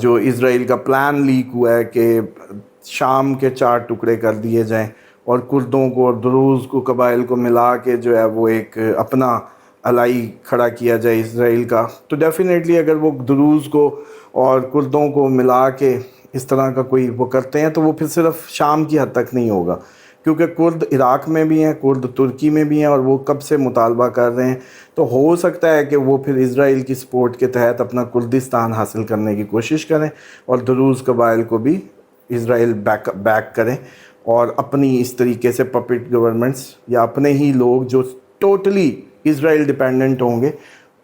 جو اسرائیل کا plan leak ہوا ہے کہ شام کے 4 ٹکڑے کر دیے جائیں اور کردوں کو اور دروز کو قبائل کو ملا کے جو ہے وہ ایک اپنا الائی کھڑا کیا جائے اسرائیل کا، تو ڈیفینیٹلی اگر وہ دروز کو اور کردوں کو ملا کے اس طرح کا کوئی وہ کرتے ہیں تو وہ پھر صرف شام کی حد تک نہیں ہوگا، کیونکہ کرد عراق میں بھی ہیں، کرد ترکی میں بھی ہیں، اور وہ کب سے مطالبہ کر رہے ہیں، تو ہو سکتا ہے کہ وہ پھر اسرائیل کی سپورٹ کے تحت اپنا کردستان حاصل کرنے کی کوشش کریں اور دروز قبائل کو بھی اسرائیل بیک کریں، اور اپنی اس طریقے سے پپٹ گورنمنٹس یا اپنے ہی لوگ جو ٹوٹلی اسرائیل ڈیپینڈنٹ ہوں گے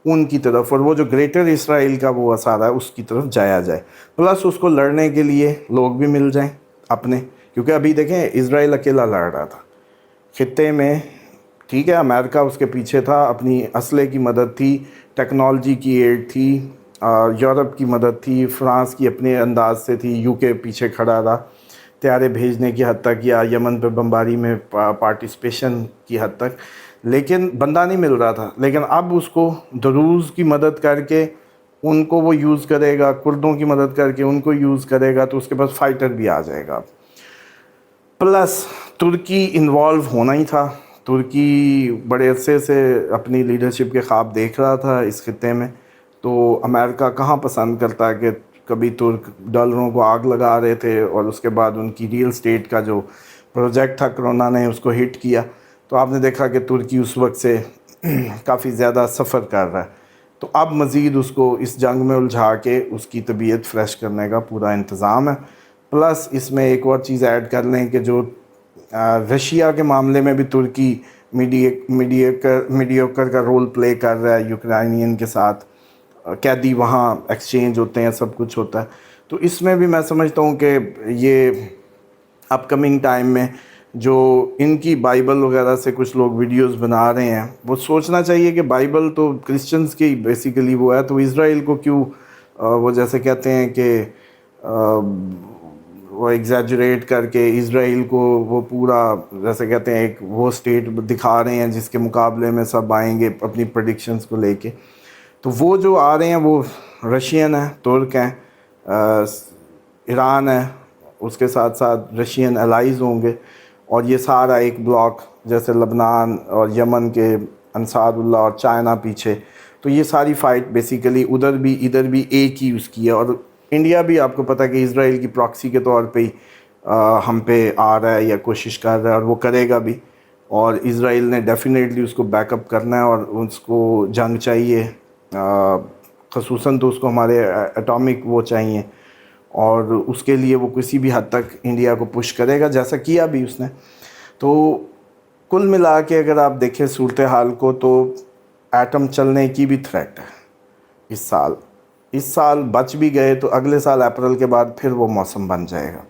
ان کی طرف، اور وہ جو گریٹر اسرائیل کا وہ اثر ہے اس کی طرف جایا جائے، پلس اس کو لڑنے کے لیے لوگ بھی مل جائیں اپنے، کیونکہ ابھی دیکھیں اسرائیل اکیلا لڑ رہا تھا خطے میں، ٹھیک ہے، امریکہ اس کے پیچھے تھا، اپنی اسلحے کی مدد تھی، ٹیکنالوجی کی ایڈ تھی، یورپ کی مدد تھی، فرانس کی اپنے انداز سے تھی، یو کے پیچھے کھڑا رہا طیارے بھیجنے کی حد تک یا یمن پہ بمباری میں پارٹیسپیشن کی حد تک، لیکن بندہ نہیں مل رہا تھا، لیکن اب اس کو دروز کی مدد کر کے ان کو وہ یوز کرے گا، کردوں کی مدد کر کے ان کو یوز کرے گا، تو اس کے پاس فائٹر بھی آ جائے گا، پلس ترکی انوالو ہونا ہی تھا، ترکی بڑے عرصے سے اپنی لیڈرشپ کے خواب دیکھ رہا تھا اس خطے میں، تو امریکہ کہاں پسند کرتا ہے کہ کبھی ترک ڈالروں کو آگ لگا رہے تھے، اور اس کے بعد ان کی ریئل اسٹیٹ کا جو پروجیکٹ تھا کرونا نے اس کو ہٹ کیا، تو آپ نے دیکھا کہ ترکی اس وقت سے کافی زیادہ سفر کر رہا ہے، تو اب مزید اس کو اس جنگ میں الجھا کے اس کی طبیعت فریش کرنے کا پورا انتظام ہے، پلس اس میں ایک اور چیز ایڈ کر لیں کہ جو رشیا کے معاملے میں بھی ترکی میڈیوکر کا رول پلے کر رہا ہے یوکرائنین کے ساتھ، قیدی وہاں ایکسچینج ہوتے ہیں، سب کچھ ہوتا ہے، تو اس میں بھی میں سمجھتا ہوں کہ یہ اپ کمنگ ٹائم میں جو ان کی بائبل وغیرہ سے کچھ لوگ ویڈیوز بنا رہے ہیں، وہ سوچنا چاہیے کہ بائبل تو کرسچنز کی بیسیکلی وہ ہے، تو اسرائیل کو کیوں وہ جیسے کہتے ہیں کہ وہ ایگزیجریٹ کر کے اسرائیل کو وہ پورا جیسے کہتے ہیں ایک وہ سٹیٹ دکھا رہے ہیں جس کے مقابلے میں سب آئیں گے اپنی پریڈکشنز کو لے کے، تو وہ جو آ رہے ہیں وہ رشین ہیں، ترک ہیں، ایران ہے، اس کے ساتھ ساتھ رشین الائیز ہوں گے، اور یہ سارا ایک بلاک جیسے لبنان اور یمن کے انصار اللہ اور چائنا پیچھے، تو یہ ساری فائٹ بیسیکلی ادھر بھی ایک ہی اس کی ہے، اور انڈیا بھی آپ کو پتہ ہے کہ اسرائیل کی پراکسی کے طور پہ ہی ہم پہ آ رہا ہے یا کوشش کر رہا ہے، اور وہ کرے گا بھی، اور اسرائیل نے ڈیفینیٹلی اس کو بیک اپ کرنا ہے، اور اس کو جنگ چاہیے، خصوصاً تو اس کو ہمارے ایٹامک وہ چاہیے، اور اس کے لیے وہ کسی بھی حد تک انڈیا کو پش کرے گا جیسا کیا بھی اس نے، تو کل ملا کے اگر آپ دیکھیں صورتحال کو تو ایٹم چلنے کی بھی تھریٹ ہے اس سال بچ بھی گئے تو اگلے سال اپریل کے بعد پھر وہ موسم بن جائے گا،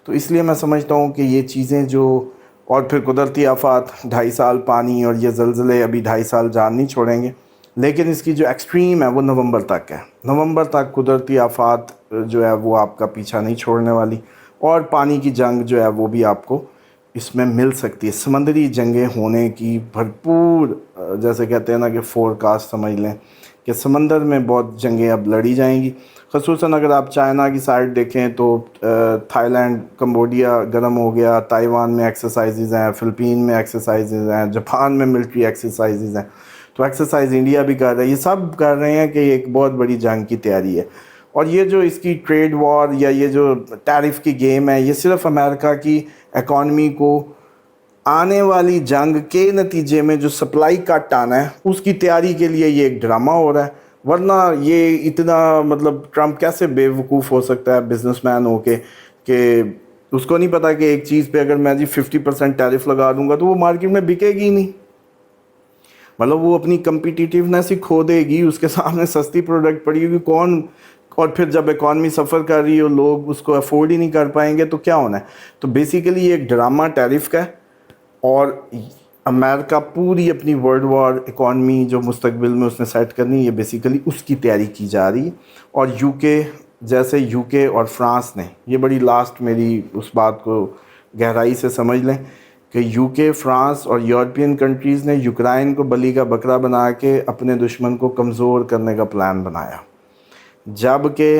تو اس لیے میں سمجھتا ہوں کہ یہ چیزیں جو، اور پھر قدرتی آفات 2.5 سال پانی اور یہ زلزلے ابھی 2.5 سال جان نہیں چھوڑیں گے، لیکن اس کی جو ایکسٹریم ہے وہ نومبر تک ہے، نومبر تک قدرتی آفات جو ہے وہ آپ کا پیچھا نہیں چھوڑنے والی، اور پانی کی جنگ جو ہے وہ بھی آپ کو اس میں مل سکتی ہے، سمندری جنگیں ہونے کی بھرپور جیسے کہتے ہیں نا کہ فور کاسٹ سمجھ لیں کہ سمندر میں بہت جنگیں اب لڑی جائیں گی، خصوصاً اگر آپ چائنا کی سائڈ دیکھیں تو تھائی لینڈ کمبوڈیا گرم ہو گیا، تائیوان میں ایکسرسائزز ہیں، فلپین میں ایکسرسائزز ہیں، جاپان میں ملٹری ایکسرسائزز ہیں، تو ایکسرسائز انڈیا بھی کر رہا ہے، یہ سب کر رہے ہیں کہ یہ ایک بہت بڑی جنگ کی تیاری ہے، اور یہ جو اس کی ٹریڈ وار یا یہ جو ٹیرف کی گیم ہے، یہ صرف امریکہ کی اکانومی کو آنے والی جنگ کے نتیجے میں جو سپلائی کٹ آنا ہے اس کی تیاری کے لیے یہ ایک ڈرامہ ہو رہا ہے، ورنہ یہ اتنا مطلب ٹرمپ کیسے بے وقوف ہو سکتا ہے بزنس مین ہو کے کہ اس کو نہیں پتا کہ ایک چیز پہ اگر میں 50% ٹیرف لگا دوں گا تو وہ مارکیٹ میں بکے گی نہیں، مطلب وہ اپنی کمپیٹیٹیونیس ہی کھو دے گی، اس کے سامنے سستی پروڈکٹ پڑی ہوگی کون، اور پھر جب اکانومی سفر کر رہی ہو لوگ اس کو افورڈ ہی نہیں کر پائیں گے تو کیا ہونا ہے، تو بیسیکلی یہ ایک ڈرامہ ٹیرف کا ہے، اور امریکہ پوری اپنی ورلڈ وار اکانومی جو مستقبل میں اس نے سیٹ کرنی ہے یہ بیسیکلی اس کی تیاری کی جا رہی ہے، اور یو کے اور فرانس نے یہ بڑی لاسٹ میری اس بات کو گہرائی سے سمجھ لیں کہ یو کے، فرانس اور یورپین کنٹریز نے یوکرائن کو بلی کا بکرا بنا کے اپنے دشمن کو کمزور کرنے کا پلان بنایا، جب کہ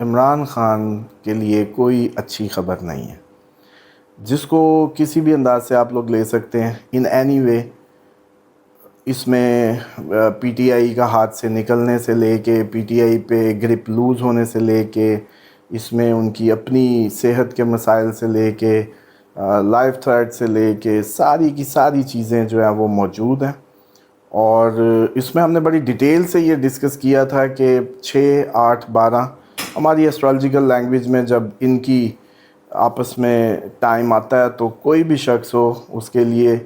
عمران خان کے لیے کوئی اچھی خبر نہیں ہے، جس کو کسی بھی انداز سے آپ لوگ لے سکتے ہیں ان اینی وے۔ اس میں پی ٹی آئی کا ہاتھ سے نکلنے سے لے کے، پی ٹی آئی پہ گرپ لوز ہونے سے لے کے، اس میں ان کی اپنی صحت کے مسائل سے لے کے، لائف تھریٹ سے لے کے، ساری کی ساری چیزیں جو ہیں وہ موجود ہیں۔ اور اس میں ہم نے بڑی ڈیٹیل سے یہ ڈسکس کیا تھا کہ 6، 8، 12 ہماری ایسٹرالوجیکل لینگویج میں جب ان کی آپس میں ٹائم آتا ہے تو کوئی بھی شخص ہو اس کے لیے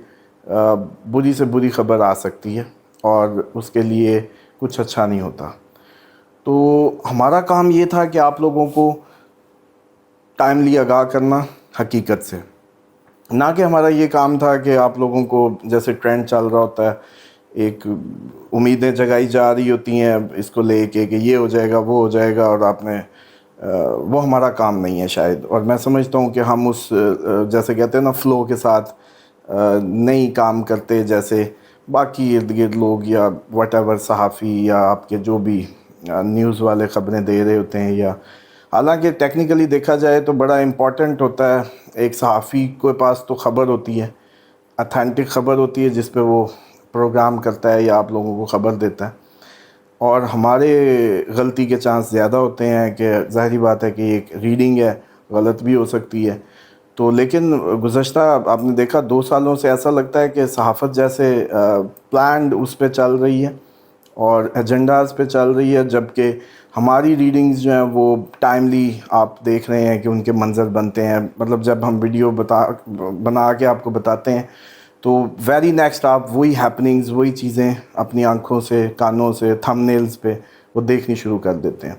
بری سے بری خبر آ سکتی ہے اور اس کے لیے کچھ اچھا نہیں ہوتا۔ تو ہمارا کام یہ تھا کہ آپ لوگوں کو ٹائملی آگاہ کرنا حقیقت سے، نہ کہ ہمارا یہ کام تھا کہ آپ لوگوں کو جیسے ٹرینڈ چل رہا ہوتا ہے، ایک امیدیں جگائی جا رہی ہوتی ہیں اس کو لے کے کہ یہ ہو جائے گا وہ ہو جائے گا، اور آپ نے وہ ہمارا کام نہیں ہے شاید۔ اور میں سمجھتا ہوں کہ ہم اس جیسے کہتے ہیں نا فلو کے ساتھ نہیں کام کرتے، جیسے باقی ارد گرد لوگ یا واٹ ایور صحافی یا آپ کے جو بھی نیوز والے خبریں دے رہے ہوتے ہیں، یا حالانکہ ٹیکنیکلی دیکھا جائے تو بڑا امپورٹنٹ ہوتا ہے، ایک صحافی کے پاس تو خبر ہوتی ہے، اتھینٹک خبر ہوتی ہے جس پہ وہ پروگرام کرتا ہے یا آپ لوگوں کو خبر دیتا ہے، اور ہمارے غلطی کے چانس زیادہ ہوتے ہیں کہ ظاہری بات ہے کہ ایک ریڈنگ ہے، غلط بھی ہو سکتی ہے۔ تو لیکن گزشتہ آپ نے دیکھا 2 سالوں سے ایسا لگتا ہے کہ صحافت جیسے پلانڈ اس پہ چل رہی ہے اور ایجنڈاز پہ چل رہی ہے، جبکہ ہماری ریڈنگز جو ہیں وہ ٹائملی آپ دیکھ رہے ہیں کہ ان کے منظر بنتے ہیں، مطلب جب ہم ویڈیو بنا کے آپ کو بتاتے ہیں تو ویری نیکسٹ آپ وہی ہیپننگز، وہی چیزیں اپنی آنکھوں سے، کانوں سے، تھم نیلز پہ وہ دیکھنی شروع کر دیتے ہیں۔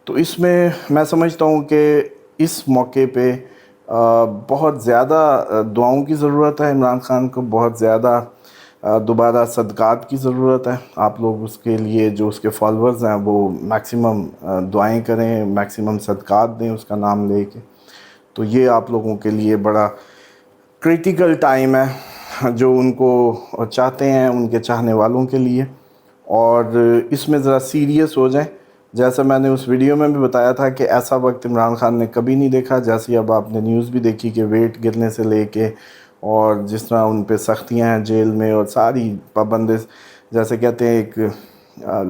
تو اس میں میں سمجھتا ہوں کہ اس موقع پہ بہت زیادہ دعاؤں کی ضرورت ہے، عمران خان کو بہت زیادہ دوبارہ صدقات کی ضرورت ہے۔ آپ لوگ اس کے لیے جو اس کے فالورز ہیں وہ میکسیمم دعائیں کریں، میکسیمم صدقات دیں اس کا نام لے کے۔ تو یہ آپ لوگوں کے لیے بڑا کریٹیکل ٹائم ہے جو ان کو چاہتے ہیں، ان کے چاہنے والوں کے لیے، اور اس میں ذرا سیریس ہو جائیں۔ جیسا میں نے اس ویڈیو میں بھی بتایا تھا کہ ایسا وقت عمران خان نے کبھی نہیں دیکھا، جیسے اب آپ نے نیوز بھی دیکھی کہ ویٹ گرنے سے لے کے، اور جس طرح ان پہ سختیاں ہیں جیل میں، اور ساری پابندی، جیسے کہتے ہیں ایک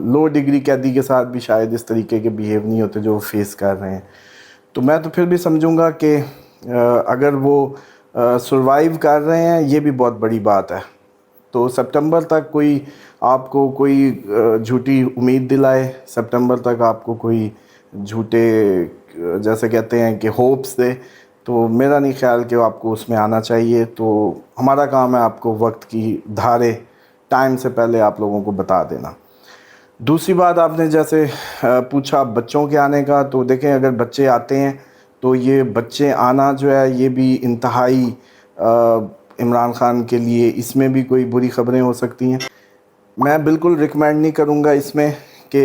لو ڈگری قیدی کے ساتھ بھی شاید اس طریقے کے بیہیو نہیں ہوتے جو وہ فیس کر رہے ہیں۔ تو میں تو پھر بھی سمجھوں گا کہ اگر وہ سروائیو کر رہے ہیں یہ بھی بہت بڑی بات ہے۔ تو سپٹمبر تک کوئی آپ کو کوئی جھوٹی امید دلائے، سپٹمبر تک آپ کو کوئی جھوٹے جیسے کہتے ہیں کہ ہوپس دے، تو میرا نہیں خیال کہ آپ کو اس میں آنا چاہیے۔ تو ہمارا کام ہے آپ کو وقت کی دھارے ٹائم سے پہلے آپ لوگوں کو بتا دینا۔ دوسری بات آپ نے جیسے پوچھا بچوں کے آنے کا، تو دیکھیں اگر بچے آتے ہیں تو یہ بچے آنا جو ہے یہ بھی انتہائی عمران خان کے لیے اس میں بھی کوئی بری خبریں ہو سکتی ہیں۔ میں بالکل ریکمینڈ نہیں کروں گا اس میں کہ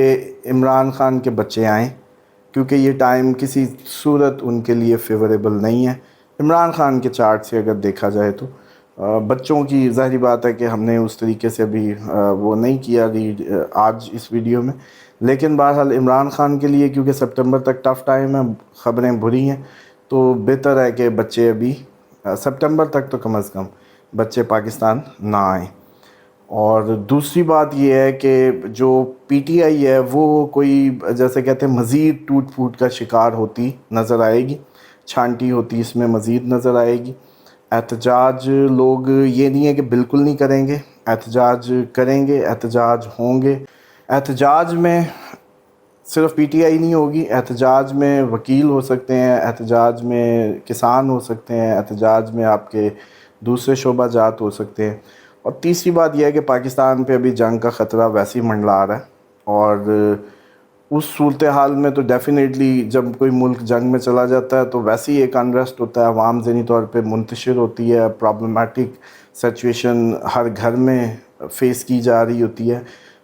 عمران خان کے بچے آئیں، کیونکہ یہ ٹائم کسی صورت ان کے لیے فیوریبل نہیں ہے عمران خان کے چارٹ سے اگر دیکھا جائے تو۔ بچوں کی ظاہری بات ہے کہ ہم نے اس طریقے سے ابھی وہ نہیں کیا ریڈ آج اس ویڈیو میں، لیکن بہرحال عمران خان کے لیے کیونکہ سپٹمبر تک ٹف ٹائم ہے، خبریں بری ہیں، تو بہتر ہے کہ بچے ابھی سپٹمبر تک تو کم از کم بچے پاکستان نہ آئیں۔ اور دوسری بات یہ ہے کہ جو پی ٹی آئی ہے وہ کوئی جیسے کہتے ہیں مزید ٹوٹ پھوٹ کا شکار ہوتی نظر آئے گی، چھانٹی ہوتی اس میں مزید نظر آئے گی۔ احتجاج لوگ یہ نہیں ہے کہ بالکل نہیں کریں گے، احتجاج کریں گے، احتجاج ہوں گے۔ احتجاج میں صرف پی ٹی آئی نہیں ہوگی، احتجاج میں وکیل ہو سکتے ہیں، احتجاج میں کسان ہو سکتے ہیں، احتجاج میں آپ کے دوسرے شعبہ جات ہو سکتے ہیں۔ اور تیسری بات یہ ہے کہ پاکستان پہ ابھی جنگ کا خطرہ ویسے ہی منڈلا رہا ہے، اور اس صورتحال میں تو ڈیفینیٹلی جب کوئی ملک جنگ میں چلا جاتا ہے تو ویسے ہی ایک انریسٹ ہوتا ہے، عوام ذہنی طور پہ منتشر ہوتی ہے، پرابلمٹک سچویشن ہر گھر میں فیس کی جا رہی ہوتی ہے،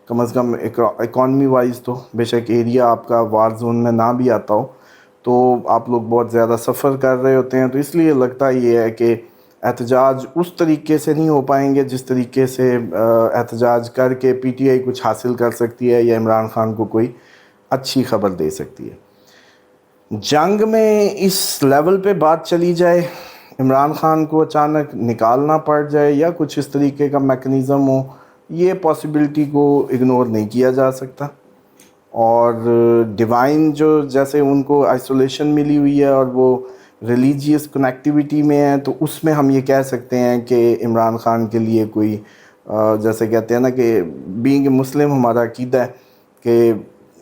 کم از کم اکانومی وائز تو، بے شک ایریا آپ کا وار زون میں نہ بھی آتا ہو تو آپ لوگ بہت زیادہ سفر کر رہے ہوتے ہیں۔ تو اس لیے لگتا یہ ہے کہ احتجاج اس طریقے سے نہیں ہو پائیں گے جس طریقے سے احتجاج کر کے پی ٹی آئی کچھ حاصل کر سکتی ہے یا عمران خان کو کوئی اچھی خبر دے سکتی ہے۔ جنگ میں اس لیول پہ بات چلی جائے، عمران خان کو اچانک نکالنا پڑ جائے یا کچھ اس طریقے کا میکنزم ہو، یہ پاسبلٹی کو اگنور نہیں کیا جا سکتا. اور ڈیوائن جو جیسے ان کو آئسولیشن ملی ہوئی ہے اور وہ ریلیجیس کنیکٹیوٹی میں ہے، تو اس میں ہم یہ کہہ سکتے ہیں کہ عمران خان کے لیے کوئی جیسے کہتے ہیں نا کہ بینگ مسلم ہمارا عقیدہ ہے کہ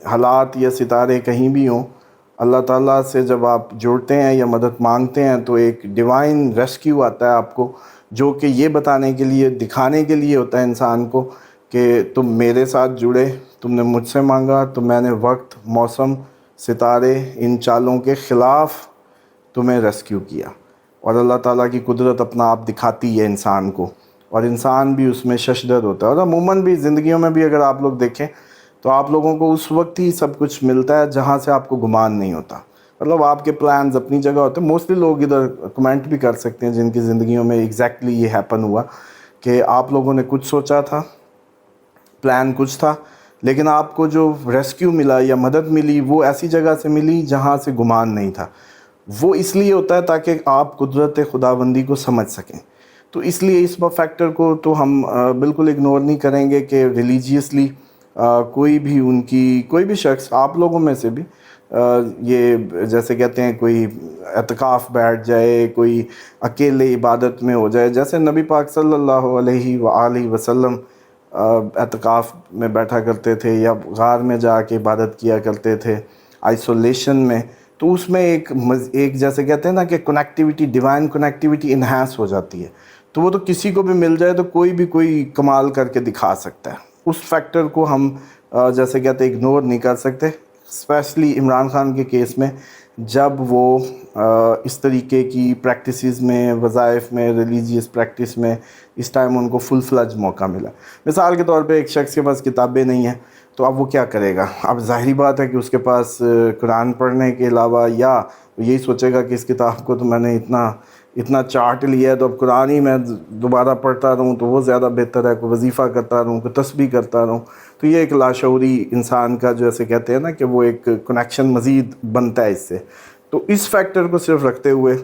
حالات یا ستارے کہیں بھی ہوں، اللہ تعالیٰ سے جب آپ جوڑتے ہیں یا مدد مانگتے ہیں تو ایک ڈیوائن ریسکیو آتا ہے آپ کو، جو کہ یہ بتانے کے لیے، دکھانے کے لیے ہوتا ہے انسان کو کہ تم میرے ساتھ جڑے، تم نے مجھ سے مانگا تو میں نے وقت، موسم، ستارے، ان چالوں کے خلاف تمہیں ریسکیو کیا. اور اللہ تعالیٰ کی قدرت اپنا آپ دکھاتی ہے انسان کو، اور انسان بھی اس میں ششدر ہوتا ہے. اور عموماً بھی زندگیوں میں بھی اگر آپ لوگ دیکھیں تو آپ لوگوں کو اس وقت ہی سب کچھ ملتا ہے جہاں سے آپ کو گمان نہیں ہوتا. مطلب آپ کے پلانز اپنی جگہ ہوتے ہیں. موسٹلی لوگ ادھر کمنٹ بھی کر سکتے ہیں جن کی زندگیوں میں ایگزیکٹلی یہ ہیپن ہوا کہ آپ لوگوں نے کچھ سوچا تھا، پلان کچھ تھا، لیکن آپ کو جو ریسکیو ملا یا مدد ملی وہ ایسی جگہ سے ملی جہاں سے گمان نہیں تھا. وہ اس لیے ہوتا ہے تاکہ آپ قدرت خداوندی کو سمجھ سکیں. تو اس لیے اس فیکٹر کو تو ہم بالکل اگنور نہیں کریں گے کہ ریلیجیسلی کوئی بھی ان کی، کوئی بھی شخص آپ لوگوں میں سے بھی یہ جیسے کہتے ہیں کوئی اعتکاف بیٹھ جائے، کوئی اکیلے عبادت میں ہو جائے، جیسے نبی پاک صلی اللہ علیہ وآلہ وسلم اعتکاف میں بیٹھا کرتے تھے یا غار میں جا کے عبادت کیا کرتے تھے آئسولیشن میں. تو اس میں ایک جیسے کہتے ہیں نا کہ کنیکٹیوٹی، ڈیوائن کنیکٹیوٹی انہینس ہو جاتی ہے. تو وہ تو کسی کو بھی مل جائے تو کوئی بھی کوئی کمال کر کے دکھا سکتا ہے. اس فیکٹر کو ہم جیسے کہتے ہیں اگنور نہیں کر سکتے، اسپیشلی عمران خان کے کیس میں جب وہ اس طریقے کی پریکٹسز میں، وظائف میں، ریلیجیس پریکٹس میں اس ٹائم ان کو فل فلج موقع ملا. مثال کے طور پہ ایک شخص کے پاس کتابیں نہیں ہیں تو اب وہ کیا کرے گا؟ اب ظاہری بات ہے کہ اس کے پاس قرآن پڑھنے کے علاوہ یا یہی سوچے گا کہ اس کتاب کو تو میں نے اتنا چاٹ لیا ہے تو اب قرآن ہی میں دوبارہ پڑھتا رہوں تو وہ زیادہ بہتر ہے، کوئی وظیفہ کرتا رہوں، کوئی تسبیح کرتا رہوں. تو یہ ایک لاشعوری انسان کا جو ایسے کہتے ہیں نا کہ وہ ایک کنیکشن مزید بنتا ہے اس سے. تو اس فیکٹر کو صرف رکھتے ہوئے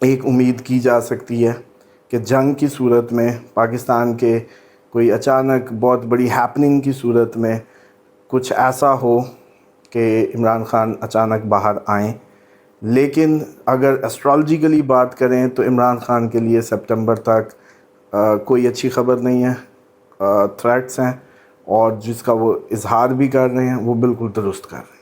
ایک امید کی جا سکتی ہے کہ جنگ کی صورت میں، پاکستان کے کوئی اچانک بہت بڑی ہیپننگ کی صورت میں کچھ ایسا ہو کہ عمران خان اچانک باہر آئیں. لیکن اگر اسٹرالوجیکلی بات کریں تو عمران خان کے لیے سپٹمبر تک کوئی اچھی خبر نہیں ہے. تھریٹس ہیں اور جس کا وہ اظہار بھی کر رہے ہیں وہ بالکل درست کر رہے ہیں.